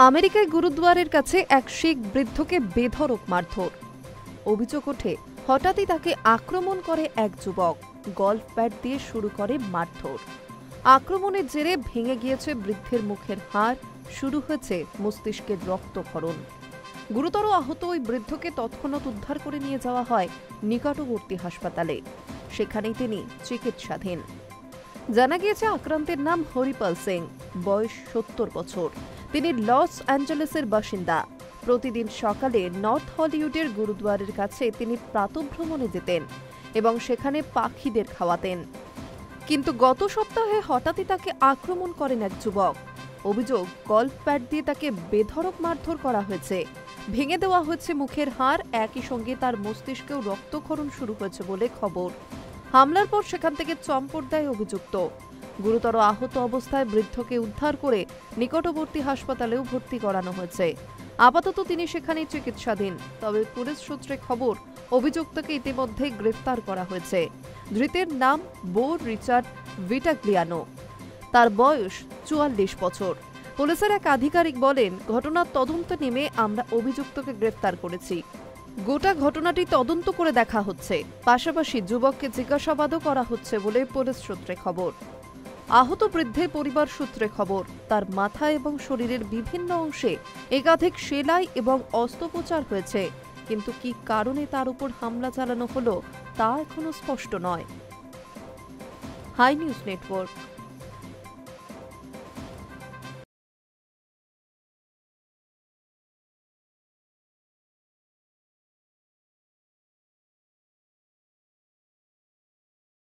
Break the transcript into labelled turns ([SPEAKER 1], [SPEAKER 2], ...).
[SPEAKER 1] আমেরিকায় গুরুদ্বারের কাছে এক শিখ বৃদ্ধকে বেধড়ক মারধর। অভিযোগ ওঠে হঠাৎই তাকে আক্রমণ করে এক যুবক, গল্ফ ব্যাট দিয়ে শুরু করে মারধর। আক্রমণের জেরে ভেঙে গিয়েছে বৃদ্ধের মুখের হাড়, শুরু হয়েছে মস্তিষ্কের রক্তক্ষরণ। গুরুতর আহত ওই বৃদ্ধকে তৎক্ষণাৎ উদ্ধার করে নিয়ে যাওয়া হয় নিকটবর্তী হাসপাতালে। সেখানেই তিনি চিকিৎসাধীন। জানা গিয়েছে আক্রান্তের নাম হরিপাল সিং, বয়স ৭০ বছর। তিনি লস অ্যাঞ্জেলেসের বাসিন্দা। প্রতিদিন সকালে নর্থ হলিউডের গুরুদ্বারের কাছে তিনি প্রাতঃভ্রমণে যেতেন এবং সেখানে পাখিদের খাওয়াতেন। কিন্তু গত সপ্তাহে হঠাৎই তাকে আক্রমণ করেন এক যুবক। অভিযোগ, গল্ফ ব্যাট দিয়ে তাকে বেধড়ক মারধর করা হয়েছে, ভেঙে দেওয়া হয়েছে মুখের হাড়, একই সঙ্গে তার মস্তিষ্কেও রক্তক্ষরণ শুরু হয়েছে বলে খবর। হামলার পর সেখান থেকে চম্পট দেয় অভিযুক্ত। গুরুতর আহত অবস্থায় বৃদ্ধকে উদ্ধার করে নিকটবর্তী হাসপাতালেও ভর্তি করানো হয়েছে। আপাতত তিনি সেখানেই চিকিৎসাধীন। তবে পুলিশ সূত্রে খবর, অভিযুক্তকে ইতিমধ্যে গ্রেফতার করা হয়েছে। ধৃতের নাম বো রিচার্ড ভিটাগ্লিয়ানো। তার বয়স ৪৪ বছর। পুলিশের এক আধিকারিক বলেন, ঘটনার তদন্ত নেমে আমরা অভিযুক্তকে গ্রেফতার করেছি। গোটা ঘটনাটি তদন্ত করে দেখা হচ্ছে, পাশাপাশি যুবককে জিজ্ঞাসাবাদও করা হচ্ছে বলে পুলিশ সূত্রে খবর। আহত বৃদ্ধের পরিবার সূত্রে খবর, তার মাথা এবং শরীরের বিভিন্ন অংশে একাধিক সেলাই এবং অস্ত্রোপচার হয়েছে, কিন্তু কী কারণে তার উপর হামলা চালানো হলো তা এখনো স্পষ্ট নয়। Hi news network.